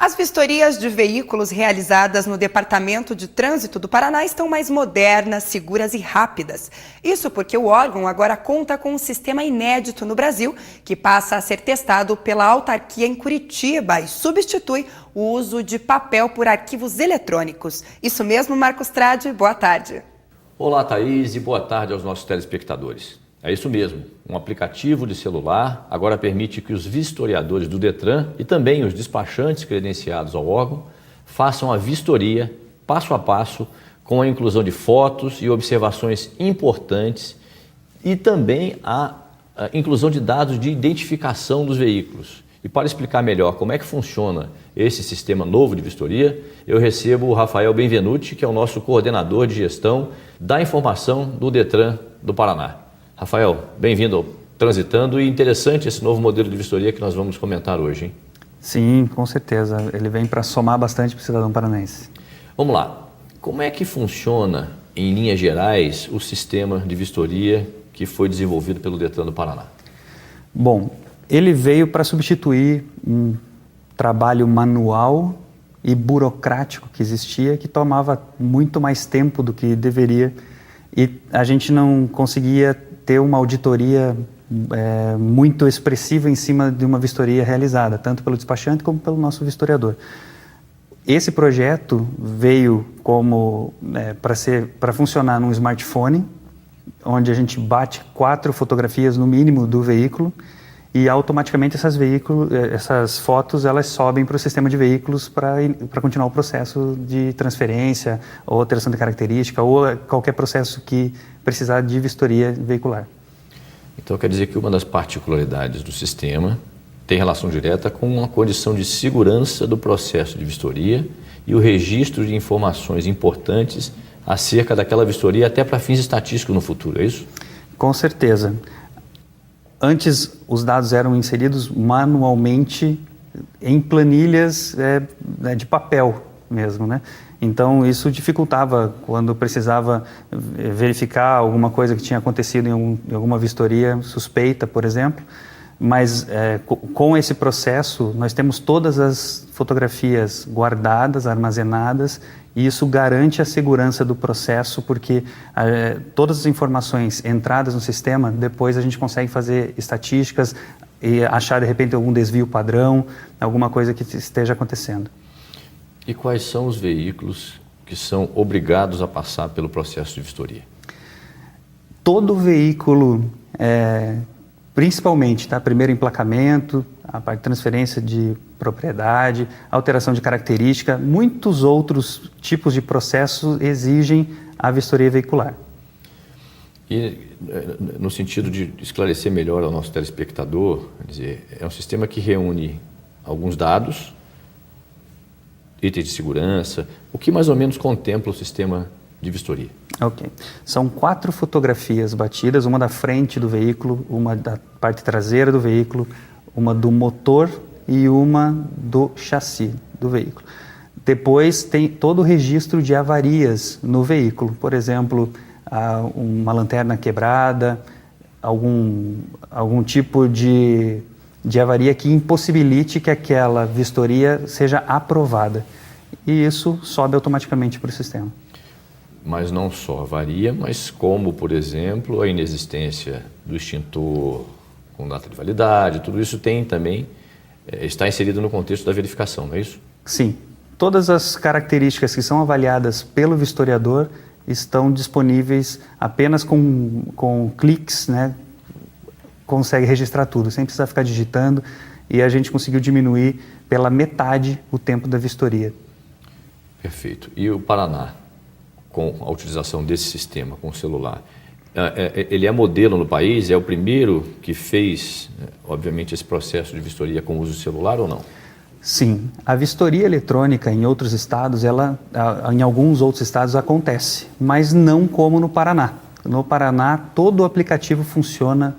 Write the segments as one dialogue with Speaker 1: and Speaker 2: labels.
Speaker 1: As vistorias de veículos realizadas no Departamento de Trânsito do Paraná estão mais modernas, seguras e rápidas. Isso porque o órgão agora conta com um sistema inédito no Brasil, que passa a ser testado pela autarquia em Curitiba e substitui o uso de papel por arquivos eletrônicos. Isso mesmo, Marcos Tradi, boa tarde.
Speaker 2: Olá, Thaís, e boa tarde aos nossos telespectadores. É isso mesmo, um aplicativo de celular agora permite que os vistoriadores do Detran e também os despachantes credenciados ao órgão façam a vistoria passo a passo com a inclusão de fotos e observações importantes e também a inclusão de dados de identificação dos veículos. E para explicar melhor como é que funciona esse sistema novo de vistoria, eu recebo o Rafael Benvenuti, que é o nosso coordenador de gestão da informação do Detran do Paraná. Rafael, bem-vindo ao Transitando e interessante esse novo modelo de vistoria que nós vamos comentar hoje, hein?
Speaker 3: Sim, com certeza. Ele vem para somar bastante para o cidadão paranaense.
Speaker 2: Vamos lá. Como é que funciona, em linhas gerais, o sistema de vistoria que foi desenvolvido pelo Detran do Paraná?
Speaker 3: Bom, ele veio para substituir um trabalho manual e burocrático que existia, que tomava muito mais tempo do que deveria e a gente não conseguia ter uma auditoria muito expressiva em cima de uma vistoria realizada, tanto pelo despachante como pelo nosso vistoriador. Esse projeto veio como para funcionar num smartphone, onde a gente bate 4 fotografias no mínimo do veículo e automaticamente essas fotos elas sobem para o sistema de veículos para continuar o processo de transferência ou alteração de característica ou qualquer processo que precisar de vistoria veicular.
Speaker 2: Então quer dizer que uma das particularidades do sistema tem relação direta com a condição de segurança do processo de vistoria e o registro de informações importantes acerca daquela vistoria até para fins estatísticos no futuro, é isso?
Speaker 3: Com certeza. Antes, os dados eram inseridos manualmente em planilhas de papel mesmo, né? Então, isso dificultava quando precisava verificar alguma coisa que tinha acontecido em alguma vistoria suspeita, por exemplo. Mas, com esse processo, nós temos todas as fotografias guardadas, armazenadas, e isso garante a segurança do processo, porque todas as informações entradas no sistema, depois a gente consegue fazer estatísticas e achar, de repente, algum desvio padrão, alguma coisa que esteja acontecendo.
Speaker 2: E quais são os veículos que são obrigados a passar pelo processo de vistoria?
Speaker 3: Todo veículo, principalmente, primeiro emplacamento, a parte de transferência de propriedade, alteração de característica, muitos outros tipos de processos exigem a vistoria veicular.
Speaker 2: E no sentido de esclarecer melhor ao nosso telespectador, quer dizer, é um sistema que reúne alguns dados, itens de segurança, o que mais ou menos contempla o sistema de vistoria?
Speaker 3: Ok. São 4 fotografias batidas, uma da frente do veículo, uma da parte traseira do veículo, uma do motor e uma do chassi do veículo. Depois tem todo o registro de avarias no veículo, por exemplo, uma lanterna quebrada, algum tipo de avaria que impossibilite que aquela vistoria seja aprovada. E isso sobe automaticamente para o sistema.
Speaker 2: Mas não só avaria, mas como, por exemplo, a inexistência do extintor com data de validade, tudo isso tem também, está inserido no contexto da verificação, não é isso?
Speaker 3: Sim. Todas as características que são avaliadas pelo vistoriador estão disponíveis apenas com cliques, né? Consegue registrar tudo, sem precisar ficar digitando, e a gente conseguiu diminuir pela metade o tempo da vistoria.
Speaker 2: Perfeito. E o Paraná, com a utilização desse sistema, com o celular, ele é modelo no país? É o primeiro que fez, obviamente, esse processo de vistoria com uso celular ou não?
Speaker 3: Sim. A vistoria eletrônica em outros estados, em alguns outros estados acontece, mas não como no Paraná. No Paraná, todo o aplicativo funciona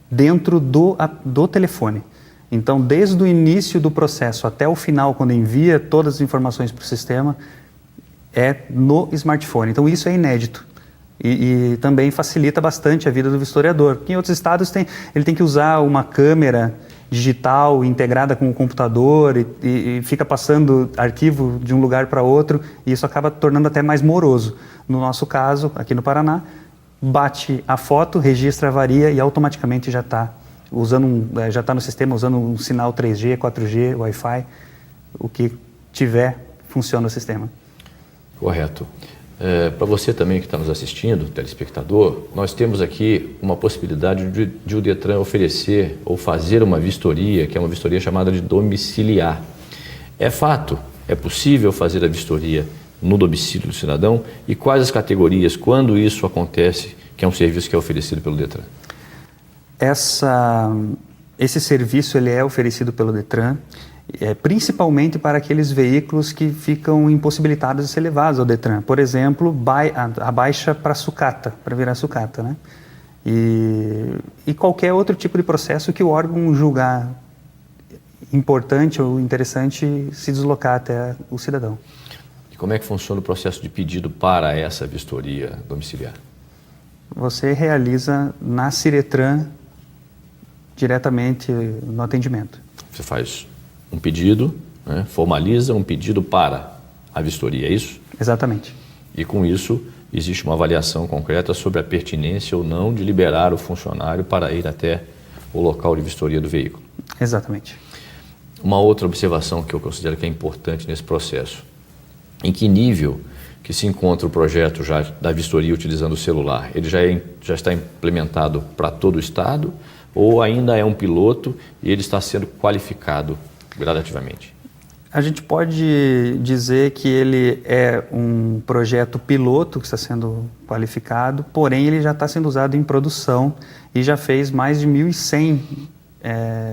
Speaker 3: dentro do telefone. Então, desde o início do processo até o final, quando envia todas as informações para o sistema, é no smartphone. Então, isso é inédito. E também facilita bastante a vida do vistoriador. Porque em outros estados ele tem que usar uma câmera digital integrada com o computador e fica passando arquivo de um lugar para outro, e isso acaba tornando até mais moroso. No nosso caso, aqui no Paraná, bate a foto, registra a avaria e automaticamente já está no sistema usando um sinal 3G, 4G, Wi-Fi, o que tiver funciona o sistema.
Speaker 2: Correto. Para você também que está nos assistindo, telespectador, nós temos aqui uma possibilidade de o Detran oferecer ou fazer uma vistoria, que é uma vistoria chamada de domiciliar. É fato, é possível fazer a vistoria no domicílio do cidadão, e quais as categorias, quando isso acontece, que é um serviço que é oferecido pelo Detran?
Speaker 3: Esse serviço ele é oferecido pelo Detran, principalmente para aqueles veículos que ficam impossibilitados de ser levados ao Detran. Por exemplo, a baixa para sucata, para virar sucata, né? E qualquer outro tipo de processo que o órgão julgar importante ou interessante se deslocar até o cidadão.
Speaker 2: E como é que funciona o processo de pedido para essa vistoria domiciliar?
Speaker 3: Você realiza na Ciretran diretamente no atendimento.
Speaker 2: Você faz um pedido, né, formaliza um pedido para a vistoria, é isso?
Speaker 3: Exatamente.
Speaker 2: E com isso existe uma avaliação concreta sobre a pertinência ou não de liberar o funcionário para ir até o local de vistoria do veículo.
Speaker 3: Exatamente.
Speaker 2: Uma outra observação que eu considero que é importante nesse processo: em que nível que se encontra o projeto já da vistoria utilizando o celular? Ele já está implementado para todo o estado ou ainda é um piloto e ele está sendo qualificado gradativamente?
Speaker 3: A gente pode dizer que ele é um projeto piloto que está sendo qualificado, porém ele já está sendo usado em produção e já fez mais de 1.100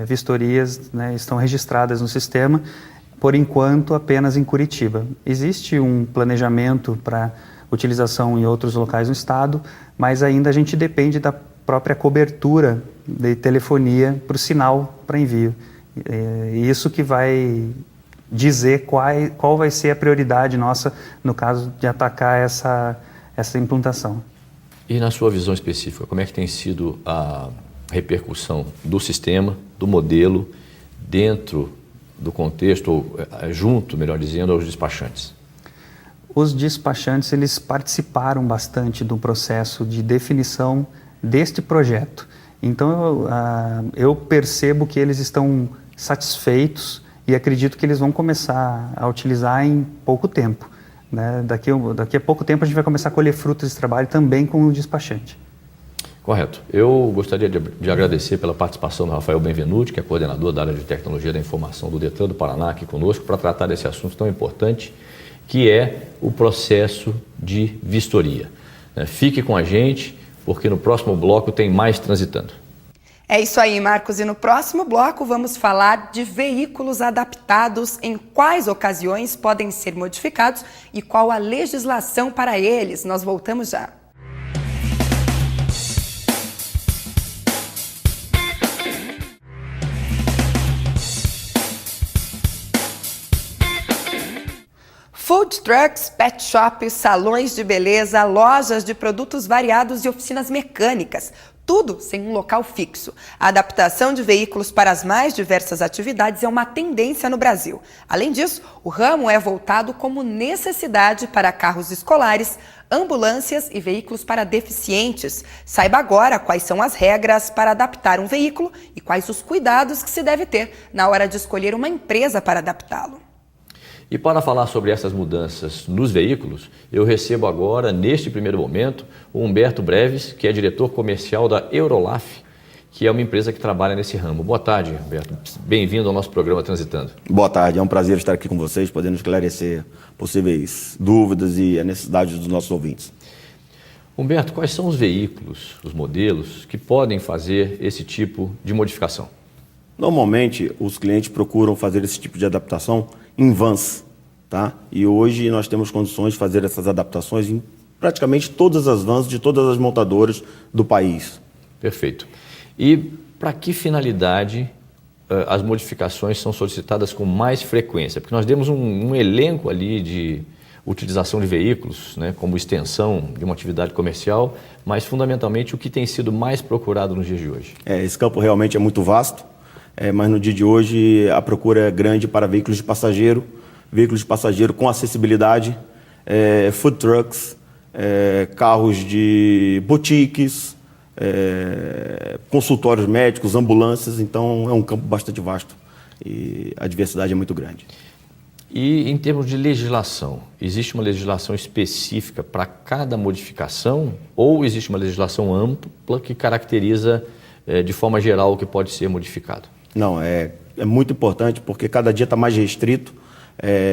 Speaker 3: vistorias, né, estão registradas no sistema, por enquanto apenas em Curitiba. Existe um planejamento para utilização em outros locais no estado, mas ainda a gente depende da própria cobertura de telefonia para o sinal para envio. Isso que vai dizer qual vai ser a prioridade nossa no caso de atacar essa implantação.
Speaker 2: E na sua visão específica, como é que tem sido a repercussão do sistema, do modelo, dentro do contexto, ou junto, melhor dizendo, aos despachantes?
Speaker 3: Os despachantes, eles participaram bastante do processo de definição deste projeto. Então, eu percebo que eles estão satisfeitos e acredito que eles vão começar a utilizar em pouco tempo, né? Daqui a pouco tempo a gente vai começar a colher frutos desse trabalho também com o despachante.
Speaker 2: Correto. Eu gostaria de agradecer pela participação do Rafael Benvenuti, que é coordenador da área de tecnologia da informação do Detran do Paraná, aqui conosco, para tratar desse assunto tão importante, que é o processo de vistoria. Fique com a gente, porque no próximo bloco tem mais Transitando.
Speaker 1: É isso aí, Marcos. E no próximo bloco vamos falar de veículos adaptados, em quais ocasiões podem ser modificados e qual a legislação para eles. Nós voltamos já. Food trucks, pet shops, salões de beleza, lojas de produtos variados e oficinas mecânicas. Tudo sem um local fixo. A adaptação de veículos para as mais diversas atividades é uma tendência no Brasil. Além disso, o ramo é voltado como necessidade para carros escolares, ambulâncias e veículos para deficientes. Saiba agora quais são as regras para adaptar um veículo e quais os cuidados que se deve ter na hora de escolher uma empresa para adaptá-lo.
Speaker 2: E para falar sobre essas mudanças nos veículos, eu recebo agora, neste primeiro momento, o Humberto Breves, que é diretor comercial da Eurolaf, que é uma empresa que trabalha nesse ramo. Boa tarde, Humberto. Bem-vindo ao nosso programa Transitando.
Speaker 4: Boa tarde, é um prazer estar aqui com vocês, podendo esclarecer possíveis dúvidas e a necessidade dos nossos ouvintes.
Speaker 2: Humberto, quais são os veículos, os modelos, que podem fazer esse tipo de modificação?
Speaker 4: Normalmente, os clientes procuram fazer esse tipo de adaptação em vans, tá? E hoje nós temos condições de fazer essas adaptações em praticamente todas as vans de todas as montadoras do país.
Speaker 2: Perfeito. E para que finalidade as modificações são solicitadas com mais frequência? Porque nós demos um elenco ali de utilização de veículos, né, como extensão de uma atividade comercial, mas fundamentalmente o que tem sido mais procurado nos dias de hoje?
Speaker 4: Esse campo realmente é muito vasto. mas no dia de hoje a procura é grande para veículos de passageiro com acessibilidade, food trucks, carros de boutiques, consultórios médicos, ambulâncias. Então é um campo bastante vasto e a diversidade é muito grande.
Speaker 2: E em termos de legislação, existe uma legislação específica para cada modificação ou existe uma legislação ampla que caracteriza de forma geral o que pode ser modificado?
Speaker 4: Não, é muito importante porque cada dia está mais restrito.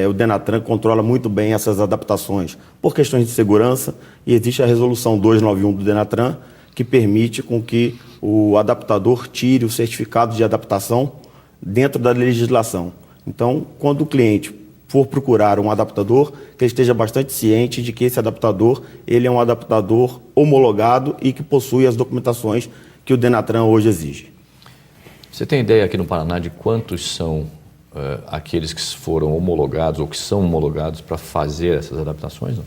Speaker 4: O Denatran controla muito bem essas adaptações por questões de segurança e existe a resolução 291 do Denatran que permite com que o adaptador tire o certificado de adaptação dentro da legislação. Então, quando o cliente for procurar um adaptador, que ele esteja bastante ciente de que esse adaptador ele é um adaptador homologado e que possui as documentações que o Denatran hoje exige.
Speaker 2: Você tem ideia aqui no Paraná de quantos são aqueles que foram homologados ou que são homologados para fazer essas adaptações? Não?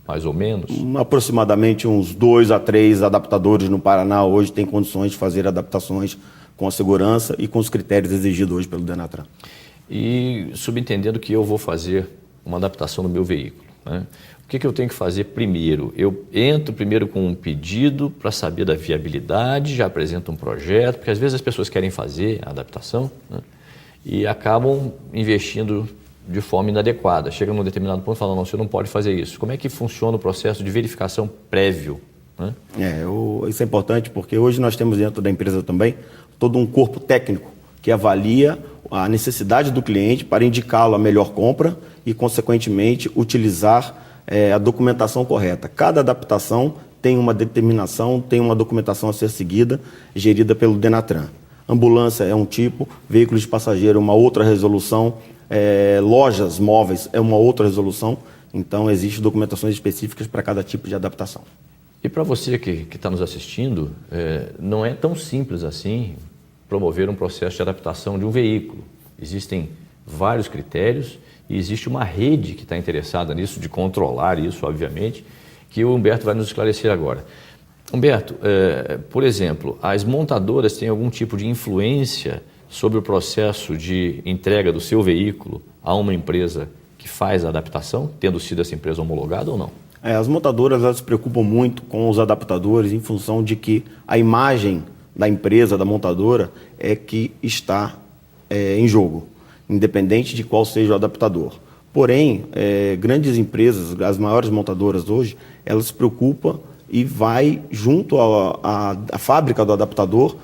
Speaker 2: Mais ou menos?
Speaker 4: Aproximadamente uns 2 a 3 adaptadores no Paraná hoje têm condições de fazer adaptações com a segurança e com os critérios exigidos hoje pelo Denatran.
Speaker 2: E subentendendo que eu vou fazer uma adaptação no meu veículo, né? O que eu tenho que fazer primeiro? Eu entro primeiro com um pedido para saber da viabilidade, já apresento um projeto, porque às vezes as pessoas querem fazer a adaptação, né? E acabam investindo de forma inadequada. Chega num determinado ponto e falam, não, você não pode fazer isso. Como é que funciona o processo de verificação prévio, né?
Speaker 4: Isso é importante porque hoje nós temos dentro da empresa também todo um corpo técnico que avalia a necessidade do cliente para indicá-lo a melhor compra e, consequentemente, utilizar a documentação correta. Cada adaptação tem uma determinação, tem uma documentação a ser seguida, gerida pelo Denatran. Ambulância é um tipo, veículos de passageiro é uma outra resolução, lojas móveis é uma outra resolução. Então, existem documentações específicas para cada tipo de adaptação.
Speaker 2: E para você que está nos assistindo, não é tão simples assim promover um processo de adaptação de um veículo. Existem vários critérios e existe uma rede que está interessada nisso, de controlar isso, obviamente, que o Humberto vai nos esclarecer agora. Humberto, por exemplo, as montadoras têm algum tipo de influência sobre o processo de entrega do seu veículo a uma empresa que faz a adaptação, tendo sido essa empresa homologada ou não?
Speaker 4: As montadoras elas se preocupam muito com os adaptadores em função de que a imagem da empresa, da montadora, é que está em jogo, independente de qual seja o adaptador. Porém, grandes empresas, as maiores montadoras hoje, elas se preocupam e vai junto à fábrica do adaptador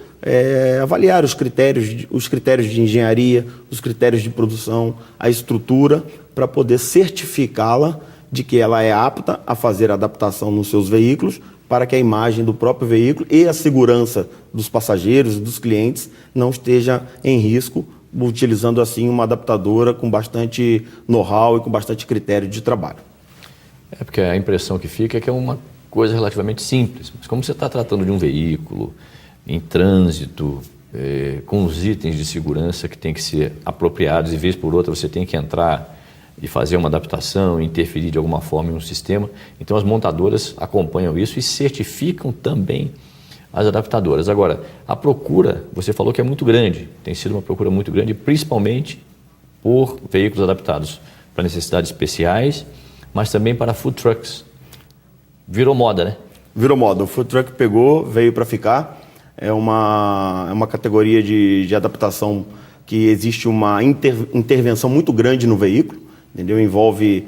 Speaker 4: avaliar os critérios de engenharia, os critérios de produção, a estrutura, para poder certificá-la de que ela é apta a fazer a adaptação nos seus veículos, para que a imagem do próprio veículo e a segurança dos passageiros e dos clientes não esteja em risco, utilizando assim uma adaptadora com bastante know-how e com bastante critério de trabalho.
Speaker 2: Porque a impressão que fica é que é uma coisa relativamente simples, mas como você está tratando de um veículo em trânsito, com os itens de segurança que têm que ser apropriados e vez por outra você tem que entrar e fazer uma adaptação, interferir de alguma forma em um sistema. Então as montadoras acompanham isso e certificam também as adaptadoras. Agora, a procura, você falou que é muito grande, tem sido uma procura muito grande, principalmente por veículos adaptados para necessidades especiais, mas também para food trucks. Virou moda, né?
Speaker 4: Virou moda. O food truck veio para ficar. É uma categoria de adaptação que existe uma intervenção muito grande no veículo. Entendeu? Envolve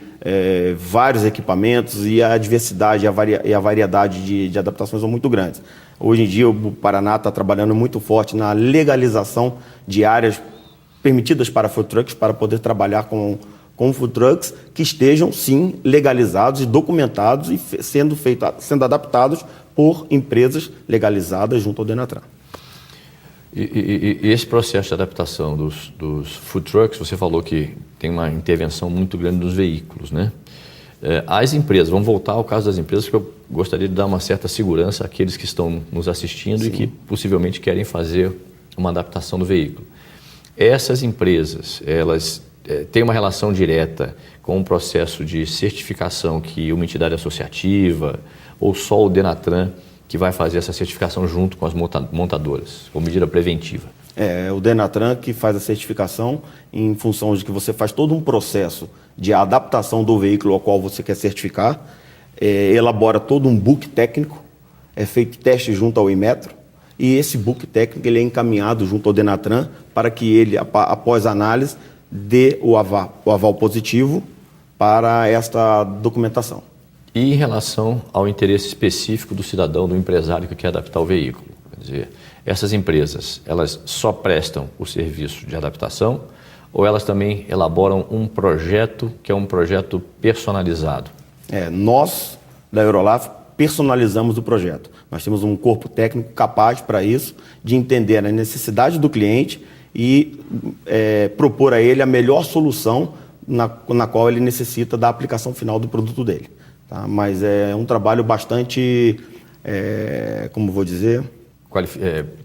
Speaker 4: vários equipamentos e a diversidade e a variedade de adaptações são muito grandes. Hoje em dia o Paraná está trabalhando muito forte na legalização de áreas permitidas para food trucks, para poder trabalhar com food trucks que estejam sim legalizados e documentados e sendo adaptados por empresas legalizadas junto ao Denatran.
Speaker 2: E esse processo de adaptação dos food trucks, você falou que tem uma intervenção muito grande dos veículos, né? As empresas, vamos voltar ao caso das empresas, que eu gostaria de dar uma certa segurança àqueles que estão nos assistindo. Sim. E que possivelmente querem fazer uma adaptação do veículo. Essas empresas, elas têm uma relação direta com o processo de certificação que uma entidade associativa ou só o Denatran que vai fazer essa certificação junto com as montadoras, como medida preventiva?
Speaker 4: É o Denatran que faz a certificação em função de que você faz todo um processo de adaptação do veículo ao qual você quer certificar, elabora todo um book técnico, é feito teste junto ao Inmetro, e esse book técnico ele é encaminhado junto ao Denatran para que ele, após análise, dê o aval positivo para esta documentação.
Speaker 2: E em relação ao interesse específico do cidadão, do empresário que quer adaptar o veículo? Quer dizer, essas empresas, elas só prestam o serviço de adaptação ou elas também elaboram um projeto que é um projeto personalizado?
Speaker 4: Nós, da Eurolaf, personalizamos o projeto. Nós temos um corpo técnico capaz para isso, de entender a necessidade do cliente e propor a ele a melhor solução na qual ele necessita da aplicação final do produto dele. Tá? Mas é um trabalho bastante, como vou dizer...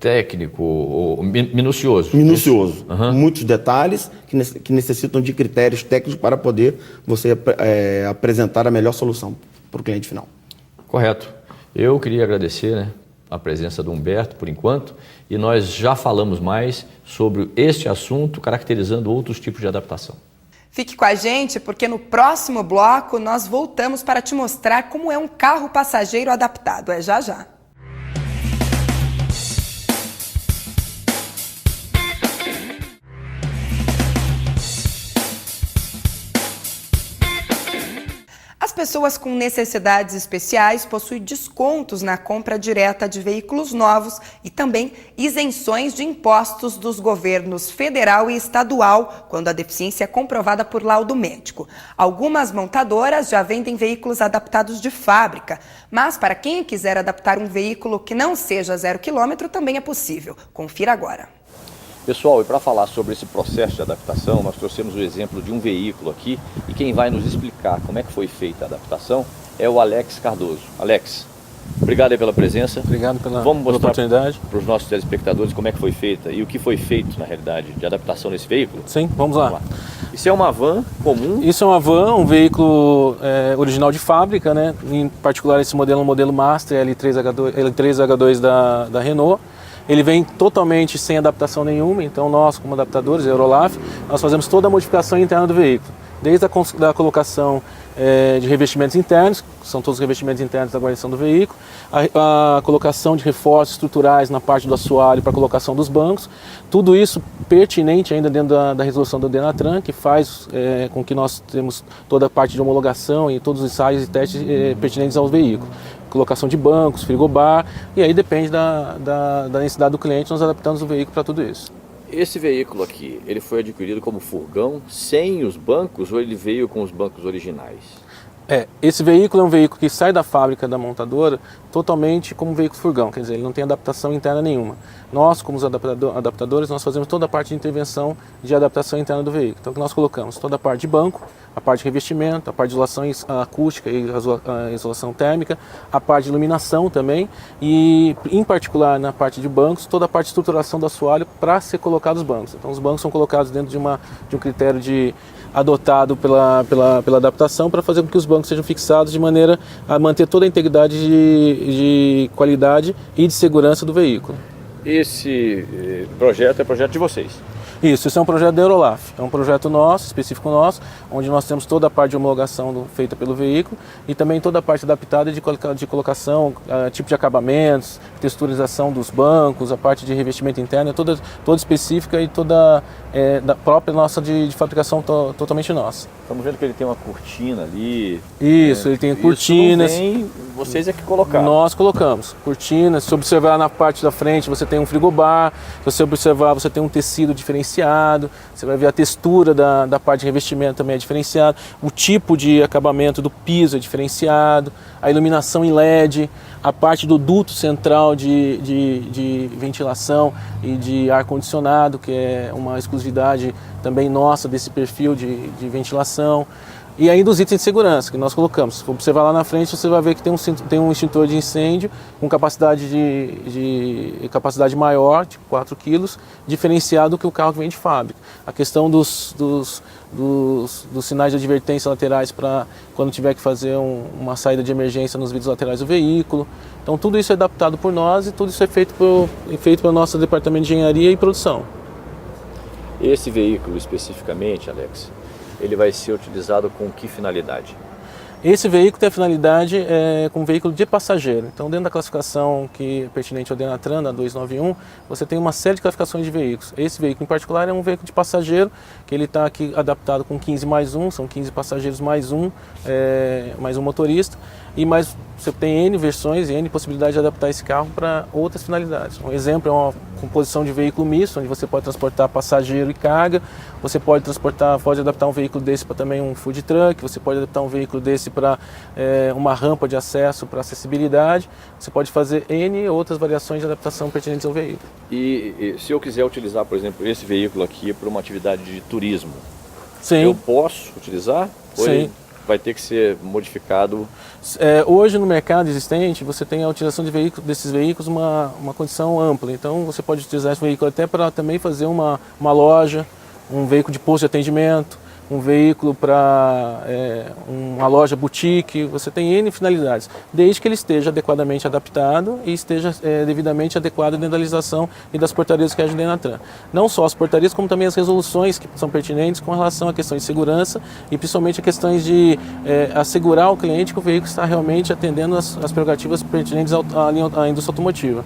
Speaker 2: técnico ou minucioso?
Speaker 4: Minucioso. Uhum. Muitos detalhes que necessitam de critérios técnicos para poder você apresentar a melhor solução para o cliente final.
Speaker 2: Correto. Eu queria agradecer a presença do Humberto, por enquanto, e nós já falamos mais sobre este assunto, caracterizando outros tipos de adaptação.
Speaker 1: Fique com a gente, porque no próximo bloco nós voltamos para te mostrar como é um carro passageiro adaptado. É já já. As pessoas com necessidades especiais possuem descontos na compra direta de veículos novos e também isenções de impostos dos governos federal e estadual, quando a deficiência é comprovada por laudo médico. Algumas montadoras já vendem veículos adaptados de fábrica, mas para quem quiser adaptar um veículo que não seja 0 km também é possível. Confira agora.
Speaker 2: Pessoal, e para falar sobre esse processo de adaptação, nós trouxemos o exemplo de um veículo aqui e quem vai nos explicar como é que foi feita a adaptação é o Alex Cardoso. Alex, obrigado aí pela presença.
Speaker 5: Obrigado pela
Speaker 2: oportunidade.
Speaker 5: Vamos mostrar
Speaker 2: para os nossos telespectadores como é que foi feita e o que foi feito, na realidade, de adaptação desse veículo?
Speaker 5: Sim, vamos lá.
Speaker 2: Isso é uma van comum?
Speaker 5: Isso é uma van, um veículo original de fábrica, né? Em particular esse modelo é um modelo Master L3H2 da Renault. Ele vem totalmente sem adaptação nenhuma, então nós, como adaptadores, a Eurolaf, nós fazemos toda a modificação interna do veículo. Desde a colocação de revestimentos internos, que são todos os revestimentos internos da guarnição do veículo, a colocação de reforços estruturais na parte do assoalho para a colocação dos bancos, tudo isso pertinente ainda dentro da resolução do Denatran, que faz com que nós temos toda a parte de homologação e todos os ensaios e testes pertinentes ao veículo. Colocação de bancos, frigobar, e aí depende da necessidade do cliente, nós adaptamos o veículo para tudo isso.
Speaker 2: Esse veículo aqui, ele foi adquirido como furgão, sem os bancos, ou ele veio com os bancos originais?
Speaker 5: Esse veículo é um veículo que sai da fábrica da montadora totalmente como um veículo furgão, quer dizer, ele não tem adaptação interna nenhuma. Nós, como os adaptadores, nós fazemos toda a parte de intervenção de adaptação interna do veículo. Então, nós colocamos toda a parte de banco, a parte de revestimento, a parte de isolação acústica e a isolação térmica, a parte de iluminação também e, em particular, na parte de bancos, toda a parte de estruturação do assoalho para ser colocado os bancos. Então, os bancos são colocados dentro de um critério adotado pela adaptação para fazer com que os bancos sejam fixados de maneira a manter toda a integridade de qualidade e de segurança do veículo.
Speaker 2: Esse projeto é projeto de vocês?
Speaker 5: Isso é um projeto da Eurolaf, é um projeto nosso, específico nosso, onde nós temos toda a parte de homologação feita pelo veículo e também toda a parte adaptada de colocação, tipo de acabamentos, texturização dos bancos, a parte de revestimento interno, toda específica e toda da própria nossa de fabricação totalmente nossa.
Speaker 2: Estamos vendo que ele tem uma cortina ali.
Speaker 5: Isso, ele tem cortinas.
Speaker 2: Isso não vem, vocês é que colocaram.
Speaker 5: Nós colocamos cortinas. Se observar na parte da frente, você tem um frigobar. Se você observar, você tem um tecido diferenciado. Você vai ver a textura da parte de revestimento também é diferenciada. O tipo de acabamento do piso é diferenciado. A iluminação em LED. A parte do duto central de ventilação e de ar-condicionado, que é uma exclusividade também nossa desse perfil de ventilação. E ainda os itens de segurança que nós colocamos. Se você vai lá na frente, você vai ver que tem um extintor de incêndio com capacidade capacidade maior, de 4 kg, diferenciado do que o carro que vem de fábrica. A questão dos sinais de advertência laterais para quando tiver que fazer uma saída de emergência nos vidros laterais do veículo. Então tudo isso é adaptado por nós e tudo isso é feito pelo nosso departamento de engenharia e produção.
Speaker 2: Esse veículo especificamente, Alex, ele vai ser utilizado com que finalidade?
Speaker 5: Esse veículo tem a finalidade como veículo de passageiro. Então, dentro da classificação que é pertinente ao Denatran, a 291, você tem uma série de classificações de veículos. Esse veículo em particular é um veículo de passageiro, que ele está aqui adaptado com 15 mais 1, são 15 passageiros mais um motorista. E mais, você tem N versões e N possibilidades de adaptar esse carro para outras finalidades. Um exemplo é uma composição de veículo misto, onde você pode transportar passageiro e carga. Você pode adaptar um veículo desse para também um food truck. Você pode adaptar um veículo desse para uma rampa de acesso para acessibilidade. Você pode fazer N outras variações de adaptação pertinentes ao veículo.
Speaker 2: E se eu quiser utilizar, por exemplo, esse veículo aqui para uma atividade de turismo,
Speaker 5: Sim.
Speaker 2: Eu posso utilizar? Ou
Speaker 5: Sim.
Speaker 2: ele vai ter que ser modificado?
Speaker 5: Hoje no mercado existente, você tem a utilização desses veículos uma condição ampla. Então você pode utilizar esse veículo até para também fazer uma loja, um veículo de posto de atendimento, um veículo para uma loja boutique. Você tem N finalidades, desde que ele esteja adequadamente adaptado e esteja devidamente adequado dentro da legislação e das portarias que regem o Denatran. Não só as portarias, como também as resoluções que são pertinentes com relação à questão de segurança e principalmente a questões de assegurar ao cliente que o veículo está realmente atendendo as prerrogativas pertinentes à indústria automotiva.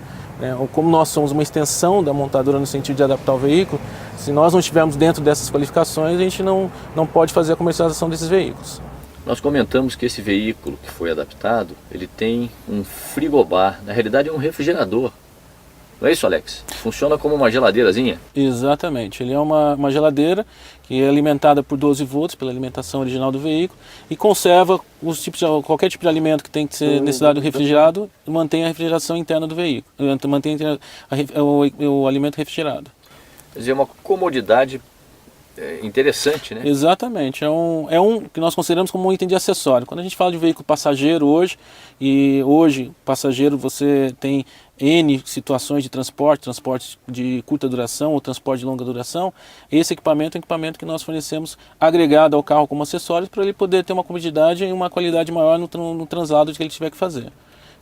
Speaker 5: Como nós somos uma extensão da montadora no sentido de adaptar o veículo, se nós não estivermos dentro dessas qualificações, a gente não pode fazer a comercialização desses veículos.
Speaker 2: Nós comentamos que esse veículo que foi adaptado, ele tem um frigobar, na realidade é um refrigerador. Não é isso, Alex? Funciona como uma geladeirazinha?
Speaker 5: Exatamente. Ele é uma geladeira que é alimentada por 12 volts, pela alimentação original do veículo, e conserva qualquer tipo de alimento que tem que ser necessário refrigerado, e mantém a refrigeração interna do veículo, mantém o alimento refrigerado.
Speaker 2: Quer dizer, é uma comodidade interessante, né?
Speaker 5: Exatamente, é um que nós consideramos como um item de acessório. Quando a gente fala de veículo passageiro hoje, passageiro você tem N situações de transporte de curta duração ou transporte de longa duração. Esse equipamento é um equipamento que nós fornecemos agregado ao carro como acessórios para ele poder ter uma comodidade e uma qualidade maior no translado que ele tiver que fazer.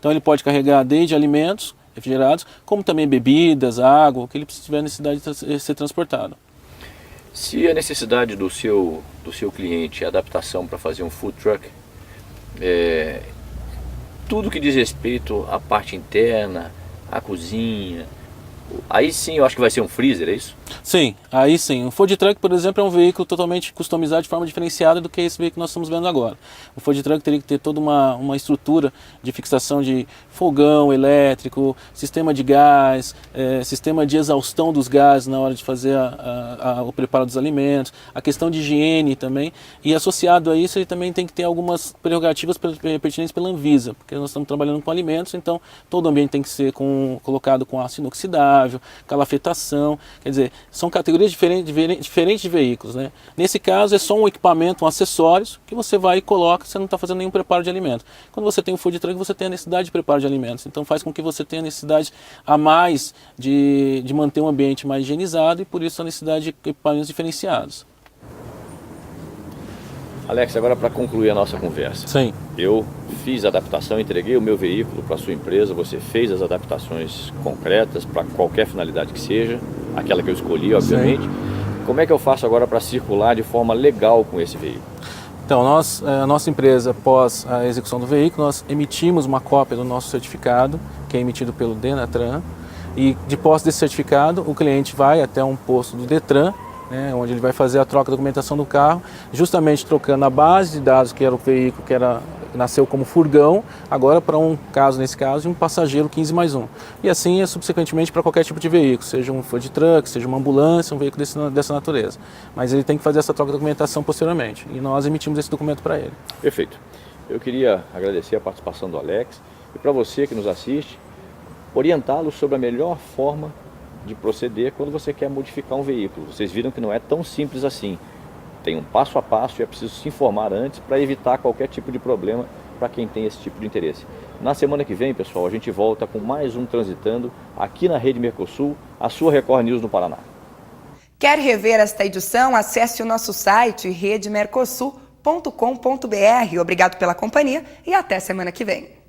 Speaker 5: Então ele pode carregar desde alimentos refrigerados, como também bebidas, água, o que ele tiver necessidade de ser transportado.
Speaker 2: Se a necessidade do seu cliente é adaptação para fazer um food truck, tudo que diz respeito à parte interna, à cozinha, aí sim eu acho que vai ser um freezer, é isso?
Speaker 5: Sim, aí sim. O food truck, por exemplo, é um veículo totalmente customizado de forma diferenciada do que esse veículo que nós estamos vendo agora. O food truck teria que ter toda uma estrutura de fixação de fogão elétrico, sistema de gás, sistema de exaustão dos gases na hora de fazer o preparo dos alimentos, a questão de higiene também, e associado a isso ele também tem que ter algumas prerrogativas pertinentes pela Anvisa, porque nós estamos trabalhando com alimentos, então todo o ambiente tem que ser colocado com aço inoxidável, calafetação, quer dizer, são categorias diferentes de veículos, né? Nesse caso é só um equipamento, um acessórios que você vai e coloca, você não está fazendo nenhum preparo de alimento. Quando você tem um food truck, você tem a necessidade de preparo de alimentos, então faz com que você tenha a necessidade a mais de manter um ambiente mais higienizado e por isso a necessidade de equipamentos diferenciados.
Speaker 2: Alex, agora para concluir a nossa conversa.
Speaker 5: Sim.
Speaker 2: Eu fiz a adaptação, entreguei o meu veículo para a sua empresa, você fez as adaptações concretas para qualquer finalidade que seja, aquela que eu escolhi, obviamente. Sim. Como é que eu faço agora para circular de forma legal com esse veículo?
Speaker 5: Então, a nossa empresa, após a execução do veículo, nós emitimos uma cópia do nosso certificado, que é emitido pelo Denatran, e de posse desse certificado, o cliente vai até um posto do Detran, onde ele vai fazer a troca da documentação do carro, justamente trocando a base de dados que era o veículo nasceu como furgão, agora para nesse caso, de um passageiro 15 mais 1. E assim é subsequentemente para qualquer tipo de veículo, seja um food truck, seja uma ambulância, um veículo dessa natureza. Mas ele tem que fazer essa troca de documentação posteriormente, e nós emitimos esse documento para ele.
Speaker 2: Perfeito. Eu queria agradecer a participação do Alex, e para você que nos assiste, orientá-lo sobre a melhor forma de proceder quando você quer modificar um veículo. Vocês viram que não é tão simples assim. Tem um passo a passo e é preciso se informar antes para evitar qualquer tipo de problema para quem tem esse tipo de interesse. Na semana que vem, pessoal, a gente volta com mais um Transitando aqui na Rede Mercosul, a sua Record News no Paraná.
Speaker 1: Quer rever esta edição? Acesse o nosso site redemercosul.com.br. Obrigado pela companhia e até semana que vem.